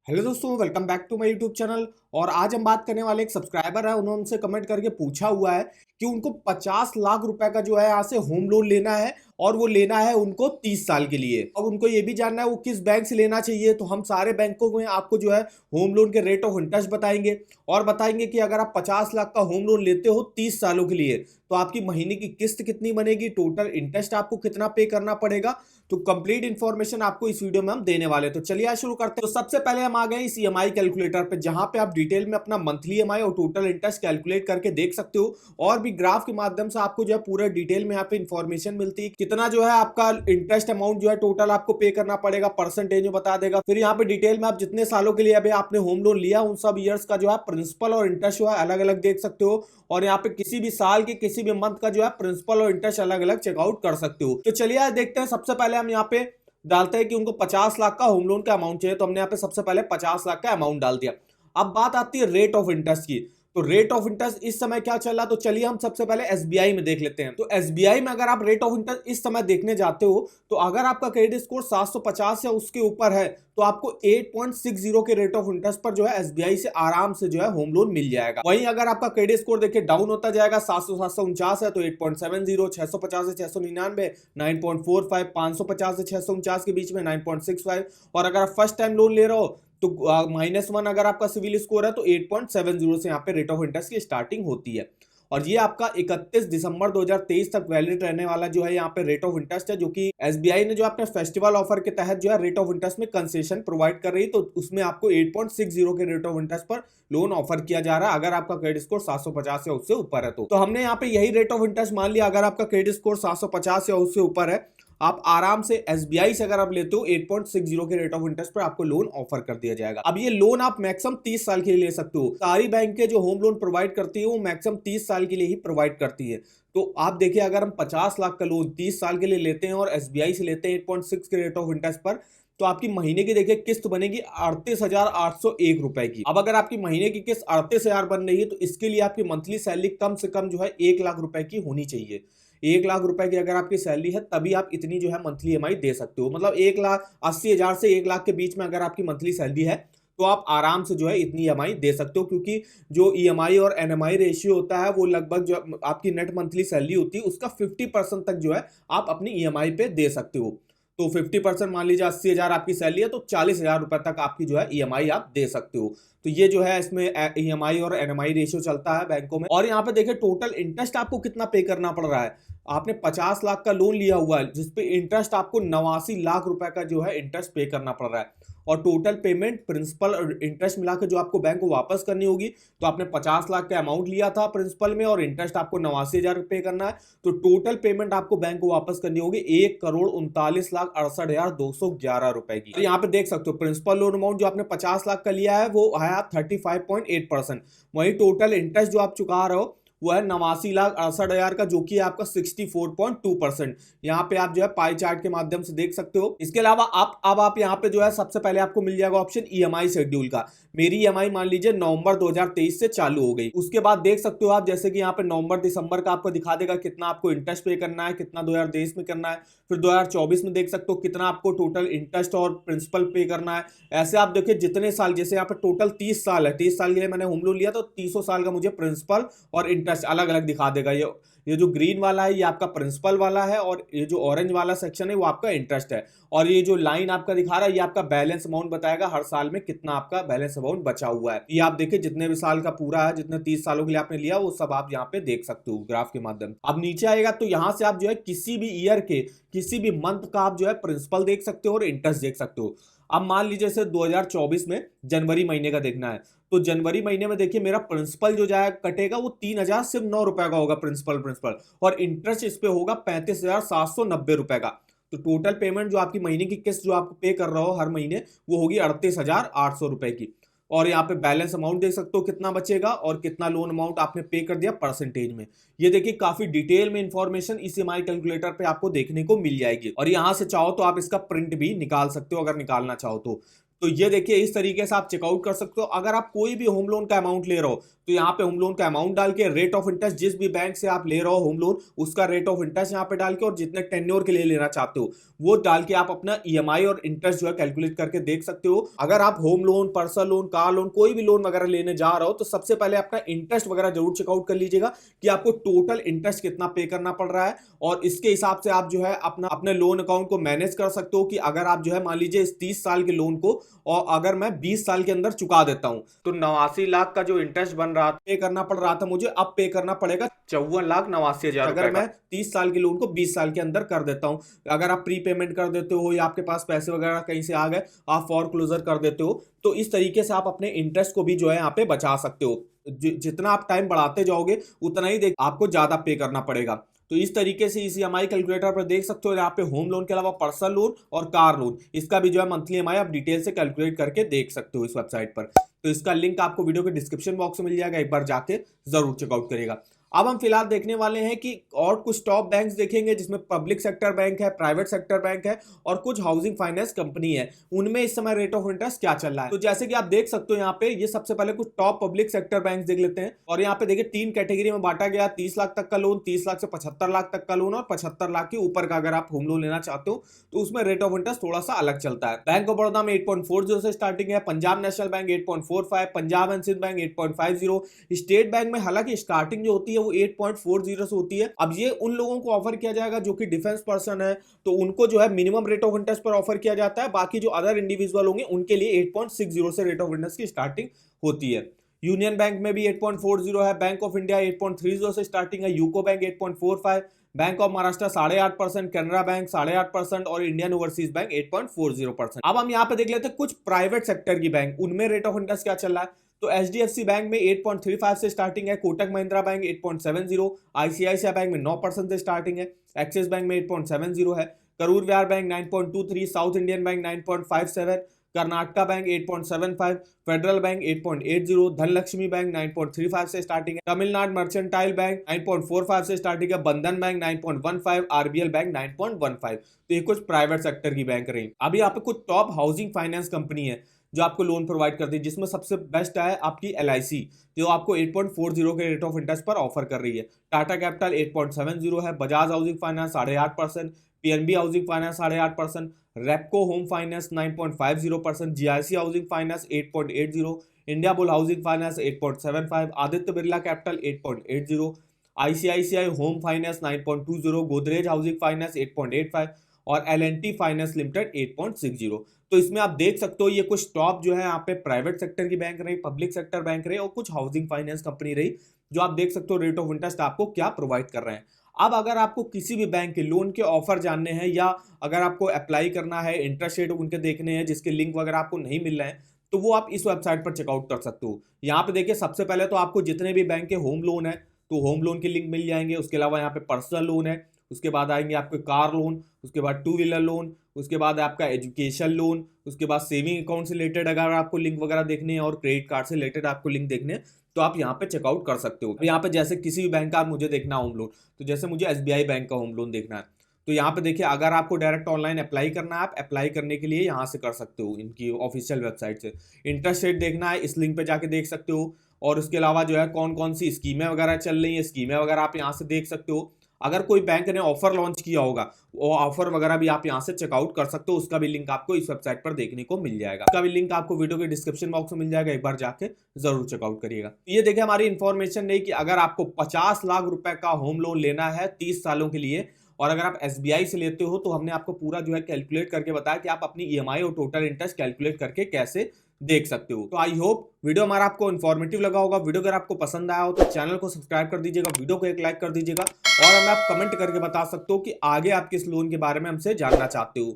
Hello दोस्तों, welcome back to my YouTube channel. और आज हम बात करने वाले एक सब्सक्राइबर है, उन्होंने हमसे कमेंट करके पूछा हुआ है कि उनको 50 लाख रुपए का जो है यहाँ से होम लोन लेना है और वो लेना है उनको 30 साल के लिए। अब उनको ये भी जानना है वो किस बैंक से लेना चाहिए। तो हम सारे बैंकों में आपको जो है होम लोन के रेट ऑफ इंटरेस्ट बताएंगे और बताएंगे कि अगर आप 50 लाख का होम लोन लेते हो 30 सालों के लिए तो आपकी महीने की किस्त कितनी बनेगी, टोटल इंटरेस्ट आपको कितना पे करना पड़ेगा। तो कंप्लीट इंफॉर्मेशन आपको इस वीडियो में हम देने वाले हैं। तो चलिए आज शुरू करते हैं। तो सबसे पहले हम आ गए इस ईएमआई कैलकुलेटर पे, जहां पे आप डिटेल में अपना मंथली ईएमआई और टोटल इंटरेस्ट कैलकुलेट करके देख सकते हो और भी ग्राफ के माध्यम से आपको जो है पूरा डिटेल में यहाँ पे इंफॉर्मेशन मिलती है। कितना जो है आपका इंटरेस्ट अमाउंट जो है टोटल आपको पे करना पड़ेगा, परसेंटेज में बता देगा। फिर यहाँ पे डिटेल में आप जितने सालों के लिए अभी आपने होम लोन लिया उन सब ईयर्स का जो है प्रिंसिपल और इंटरेस्ट जो है अलग अलग देख सकते हो। और यहाँ पे किसी भी साल के किसी भी मंथ का जो है प्रिंसिपल और इंटरेस्ट अलग अलग चेकआउट कर सकते हो। तो चलिए आज देखते हैं। सबसे पहले हम यहाँ पे डालते हैं कि उनको 50 लाख का होम लोन का अमाउंट चाहिए, तो हमने यहाँ पे सबसे पहले 50 लाख का अमाउंट डाल दिया। अब बात आती है रेट ऑफ इंटरेस्ट की। तो रेट ऑफ इंटरेस्ट इस समय क्या चल रहा है, तो चलिए हम सबसे पहले एसबीआई में देख लेते हैं। तो एसबीआई में अगर आप रेट ऑफ इंटरेस्ट इस समय देखने जाते हो तो अगर आपका क्रेडिट स्कोर 750 या उसके ऊपर है तो आपको 8.60 के रेट ऑफ इंटरेस्ट पर जो है एसबीआई से आराम से जो है होम लोन मिल जाएगा। वहीं अगर आपका क्रेडिट स्कोर देखिए डाउन होता जाएगा, 700 749 है तो 8.70, 650 से 699 9.45, 550 से 649 के बीच में 9.65। और अगर आप फर्स्ट टाइम लोन ले रहे हो तो -1 अगर आपका सिविल स्कोर है तो 8.70 से यहाँ पे रेट ऑफ इंटरेस्ट की स्टार्टिंग होती है। और ये आपका 31 दिसंबर 2023 तक वैलिड रहने वाला जो है यहाँ पे रेट ऑफ इंटरेस्ट है, जो कि एसबीआई ने जो अपने फेस्टिवल ऑफर के तहत जो है रेट ऑफ इंटरेस्ट में कंसेशन प्रोवाइड कर रही है। तो उसमें आपको 8.60 के रेट ऑफ इंटरेस्ट पर लोन ऑफर किया जा रहा है अगर आपका क्रेडिट स्कोर 750 या उससे ऊपर है। तो हमने यहाँ पे यही रेट ऑफ इंटरेस्ट मान लिया। अगर आपका क्रेडिट स्कोर 750 या उससे ऊपर है आप आराम से एसबीआई से अगर आप लेते हो 8.60 के रेट ऑफ इंटरेस्ट पर आपको लोन ऑफर कर दिया जाएगा। अब ये लोन आप मैक्सिमम 30 साल के लिए ले सकते हो। सारी बैंकें जो होम लोन प्रोवाइड करती है वो मैक्सिमम 30 साल के लिए ही प्रोवाइड करती है। तो आप देखिए अगर हम 50 लाख का लोन 30 साल के लिए लेते हैं और एसबीआई से लेते हैं 8.6 के रेट ऑफ इंटरेस्ट पर, तो आपकी महीने की देखिए किस्त बनेगी 38,801 रुपए की। अब अगर आपकी महीने की किस्त 38,000 बन रही है तो इसके लिए आपकी मंथली सैलरी कम से कम जो है 1 लाख रुपए की होनी चाहिए। 1 लाख रुपए की अगर आपकी सैलरी है तभी आप इतनी जो है मंथली ईएमआई दे सकते हो। मतलब 1,80,000 से 1 लाख के बीच में अगर आपकी मंथली सैलरी है तो आप आराम से जो है इतनी ईएमआई दे सकते हो, क्योंकि जो ईएमआई और एनएमआई रेशियो होता है वो लगभग जो आपकी नेट मंथली सैलरी होती है उसका 50% तक जो है आप अपनी ईएमआई पे दे सकते हो। तो 50% मान लीजिए 80,000 आपकी सैलरी है तो 40,000 रुपए तक आपकी जो है ईएमआई आप दे सकते हो। तो ये जो है इसमें ईएमआई और एनएमआई रेशियो चलता है बैंकों में। और यहाँ पे देखिए टोटल इंटरेस्ट आपको कितना पे करना पड़ रहा है। आपने 50 लाख का लोन लिया हुआ है जिसपे इंटरेस्ट आपको 89 लाख रुपए का जो है इंटरेस्ट पे करना पड़ रहा है। और टोटल पेमेंट प्रिंसिपल और इंटरेस्ट मिलाकर जो आपको बैंक को वापस करनी होगी, तो आपने 50 लाख का अमाउंट लिया था प्रिंसिपल में और इंटरेस्ट आपको 89,000 पे करना है। तो टोटल पेमेंट आपको बैंक को वापस करनी होगी 1,39,68,211 रुपए की। तो यहाँ पे देख सकते हो प्रिंसिपल लोन अमाउंट जो आपने 50 लाख का लिया है वो आया 35.8%। वही टोटल इंटरेस्ट जो आप चुका रहे हो वो है 89,68,000 का, जो कि आपका 64.2%। यहाँ पे आप जो है पाई चार्ट के माध्यम से देख सकते हो। इसके अलावा आप यहाँ पे जो है सबसे पहले आपको मिल जाएगा ऑप्शन ईएमआई शेड्यूल का। मेरी ईएमआई मान लीजिए नवंबर 2023 से चालू हो गई। उसके बाद देख सकते हो आप जैसे कि यहाँ पे नवंबर दिसंबर का आपको दिखा देगा कितना आपको इंटरेस्ट पे करना है, कितना 2023 में करना है। फिर 2024 में देख सकते हो कितना आपको टोटल इंटरेस्ट और प्रिंसिपल पे करना है। ऐसे आप देखिए जितने साल, जैसे यहाँ पे टोटल 30 साल है, 30 साल के लिए मैंने होम लोन लिया तो 30 साल का मुझे प्रिंसिपल और इंटरेस्ट अलग अलग दिखा देगा। ये जो ग्रीन वाला है ये आपका प्रिंसिपल वाला है और ये जो ऑरेंज वाला सेक्शन है वो आपका इंटरेस्ट है। और ये जो लाइन आपका दिखा रहा है ये आपका बैलेंस अमाउंट बताएगा हर साल में कितना आपका बैलेंस अमाउंट बचा हुआ है। ये आप देखिए जितने भी साल का पूरा है, जितने 30 सालों के लिए आपने लिया वो सब आप यहाँ पे देख सकते हो ग्राफ के माध्यम। अब नीचे आएगा तो यहाँ से आप जो है किसी भी ईयर के किसी भी मंथ का आप जो है प्रिंसिपल देख सकते हो और इंटरेस्ट देख सकते हो। अब मान लीजिए जैसे 2024 में जनवरी महीने का देखना है तो जनवरी महीने में देखिए मेरा प्रिंसिपल जो जाए कटेगा वो 3,000 सिर्फ 9 रुपए का होगा प्रिंसिपल और इंटरेस्ट इस पे होगा 35,790 रुपए का। तो टोटल पेमेंट जो आपकी महीने की किस्त जो आप पे कर रहे हो हर महीने वो होगी 38,800 रुपए की। और यहाँ पे बैलेंस अमाउंट देख सकते हो कितना बचेगा और कितना लोन अमाउंट आपने पे कर दिया परसेंटेज में। ये देखिए काफी डिटेल में इंफॉर्मेशन इस ईएमआई कैलकुलेटर पे आपको देखने को मिल जाएगी। और यहाँ से चाहो तो आप इसका प्रिंट भी निकाल सकते हो अगर निकालना चाहो तो। तो ये देखिए इस तरीके से आप चेकआउट कर सकते हो। अगर आप कोई भी होम लोन का अमाउंट ले रहे हो तो यहाँ पे होम लोन का अमाउंट डाल के रेट ऑफ इंटरेस्ट, जिस भी बैंक से आप ले रहे हो होम लोन उसका रेट ऑफ इंटरेस्ट यहाँ पे डाल के और जितने टेन्योर के लिए लेना चाहते हो वो डाल के आप अपना ईएमआई और इंटरेस्ट जो है कैलकुलेट करके देख सकते हो। अगर आप home loan, personal loan, car loan, कोई भी लोन वगैरह लेने जा रहे हो तो सबसे पहले अपना इंटरेस्ट वगैरह जरूर चेकआउट कर लीजिएगा कि आपको टोटल इंटरेस्ट कितना पे करना पड़ रहा है, और इसके हिसाब से आप जो है अपने लोन अकाउंट को मैनेज कर सकते हो कि अगर आप जो है मान लीजिए इस 30 साल के लोन को और अगर मैं 20 साल के अंदर चुका देता हूं तो 89 लाख का जो इंटरेस्ट बन रहा पे करना पड़ रहा था मुझे, अब पे करना पड़ेगा 54,89,000। अगर मैं 30 साल के लोन को 20 साल के अंदर कर देता हूं, अगर आप प्री पेमेंट कर देते हो या आपके पास पैसे वगैरह कहीं से आ गए, आप फॉर क्लोजर कर देते हो, तो इस तरीके से आप अपने इंटरेस्ट को भी जो है यहाँ पे बचा सकते हो। जितना आप टाइम बढ़ाते जाओगे उतना ही आपको ज्यादा पे करना पड़ेगा। तो इस तरीके से इस ईएमआई कैलकुलेटर पर देख सकते हो यहाँ पे होम लोन के अलावा पर्सनल लोन और कार लोन, इसका भी जो है मंथली ईएमआई आप डिटेल से कैलकुलेट करके देख सकते हो इस वेबसाइट पर। तो इसका लिंक आपको वीडियो के डिस्क्रिप्शन बॉक्स में मिल जाएगा, एक बार जाके जरूर चेकआउट करिएगा। अब हम फिलहाल देखने वाले हैं कि और कुछ टॉप बैंक्स देखेंगे जिसमें पब्लिक सेक्टर बैंक है, प्राइवेट सेक्टर बैंक है और कुछ हाउसिंग फाइनेंस कंपनी है, उनमें इस समय रेट ऑफ इंटरेस्ट क्या चल रहा है। तो जैसे कि आप देख सकते हो यहाँ पे, ये सबसे पहले कुछ टॉप पब्लिक सेक्टर बैंक देख लेते हैं। और यहाँ पे देखिए 3 कैटेगरी में बांटा गया, 30 लाख तक का लोन, 30 लाख से 75 लाख तक का लोन और 75 लाख के ऊपर का अगर आप होम लोन लेना चाहते हो तो उसमें रेट ऑफ इंटरेस्ट थोड़ा सा अलग चलता है। बैंक ऑफ बड़ौदा में 8.40 से स्टार्टिंग है, Punjab National Bank 8.45, Punjab and Sind Bank 8.50, State Bank में हालांकि स्टार्टिंग जो होती है वो 8.40 से होती है। अब ये उन लोगों को ऑफर किया जाएगा जो कि डिफेंस पर्सन है, तो उनको जो है मिनिमम रेट ऑफ इंटरेस्ट पर ऑफर किया जाता है। बाकी जो अदर इंडिविजुअल होंगे उनके लिए 8.60 से रेट ऑफ इंटरेस्ट की स्टार्टिंग होती है। यूनियन बैंक में भी 8.40 है, बैंक ऑफ इंडिया 8.30 से स्टार्टिंग है, UCO bank 8.45, bank of Maharashtra 8.5%, Canara bank 8.5% और इंडियन ओवरसीज बैंक 8.40%। अब हम यहाँ पे देख लेते हैं कुछ प्राइवेट सेक्टर की बैंक, उनमें रेट ऑफ इंटरेस्ट क्या चल रहा है। तो एचडीएफसी बैंक में 8.35 से स्टार्टिंग है, Kotak Mahindra bank 8.70, ICICI bank में 9% से स्टार्टिंग है, एक्सिस बैंक में 8.70 है, Karur Vysya bank 9.23, South Indian bank 9.57, Karnataka bank 8.75, Federal bank 8.80, Dhanlaxmi bank 9.35 से स्टार्टिंग है, तमिलनाडु मर्चेंटाइल बैंक 9.45 से स्टार्टिंग है, बंधन बैंक 9.15, आरबीएल बैंक 9.15। तो ये कुछ प्राइवेट सेक्टर की बैंक रही। अभी यहाँ पे कुछ टॉप हाउसिंग फाइनेंस कंपनी है जो आपको लोन प्रोवाइड करती है, जिसमें सबसे बेस्ट है आपकी एलआईसी जो आपको 8.40 के रेट ऑफ इंटरेस्ट पर ऑफर कर रही है। टाटा कैपिटल 8.70 है, Bajaj housing finance 8.5%, PNB housing finance 8.5%, Repco home finance 9.50%, GIC housing finance 8.80, India bull housing finance 8.75, Aditya Birla capital 8.80, ICICI home finance 9.20, Godrej housing finance 8.85 और एल&टी फाइनेंस लिमिटेड 8.60। तो इसमें आप देख सकते हो ये कुछ टॉप जो है यहाँ पे प्राइवेट सेक्टर की बैंक रही, पब्लिक सेक्टर बैंक रही और कुछ हाउसिंग फाइनेंस कंपनी रही, जो आप देख सकते हो रेट ऑफ इंटरेस्ट आपको क्या प्रोवाइड कर रहे हैं। अब अगर आपको किसी भी बैंक के लोन के ऑफर जानने हैं या अगर आपको अप्लाई करना है, इंटरेस्ट रेट उनके देखने हैं जिसके लिंक वगैरह आपको नहीं मिल रहे हैं, तो वो आप इस वेबसाइट पर चेकआउट कर सकते हो। यहाँ पे देखिए सबसे पहले तो आपको जितने भी बैंक के होम लोन है तो होम लोन के लिंक मिल जाएंगे। उसके अलावा यहाँ पे पर्सनल लोन है, उसके बाद आएंगे आपके कार लोन, उसके बाद 2 व्हीलर लोन, उसके बाद आपका एजुकेशन लोन, उसके बाद सेविंग अकाउंट से रिलेटेड अगर आपको लिंक वगैरह देखने हैं और क्रेडिट कार्ड से रिलेटेड आपको लिंक देखने हैं तो आप यहाँ पे चेकआउट कर सकते हो। यहाँ पे जैसे किसी भी बैंक का मुझे देखना होम लोन, तो जैसे मुझे एसबीआई बैंक का होम लोन देखना है तो यहाँ पे देखिए अगर आपको डायरेक्ट ऑनलाइन अप्लाई करना है, आप अप्लाई करने के लिए यहाँ से कर सकते हो इनकी ऑफिशियल वेबसाइट से। इंटरेस्ट रेट देखना है, इस लिंक पे जाके देख सकते हो। और उसके अलावा जो है कौन कौन सी स्कीमें वगैरह चल रही है, स्कीमें वगैरह आप यहाँ से देख सकते हो। अगर कोई बैंक ने ऑफर लॉन्च किया होगा वो ऑफर वगैरह भी आप यहाँ से चेकआउट कर सकते हो, उसका भी लिंक आपको इस वेबसाइट पर देखने को मिल जाएगा। उसका भी लिंक आपको वीडियो के डिस्क्रिप्शन बॉक्स में मिल जाएगा, एक बार जाके जरूर चेकआउट करिएगा। ये देखिए हमारी इंफॉर्मेशन नहीं कि अगर आपको 50 लाख रुपए का होम लोन लेना है 30 सालों के लिए और अगर आप एसबीआई से लेते हो तो हमने आपको पूरा जो है कैलकुलेट करके बताया कि आप अपनी ईएमआई और टोटल इंटरेस्ट कैलकुलेट करके कैसे देख सकते हो। तो आई होप वीडियो हमारा आपको इन्फॉर्मेटिव लगा होगा। वीडियो अगर आपको पसंद आया हो तो चैनल को सब्सक्राइब कर दीजिएगा, वीडियो को एक लाइक कर दीजिएगा और हमें आप कमेंट करके बता सकते हो कि आगे आप किस लोन के बारे में हमसे जानना चाहते हो।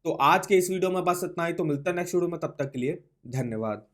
तो आज के इस वीडियो में बस इतना ही, तो मिलता है नेक्स्ट वीडियो में, तब तक के लिए धन्यवाद।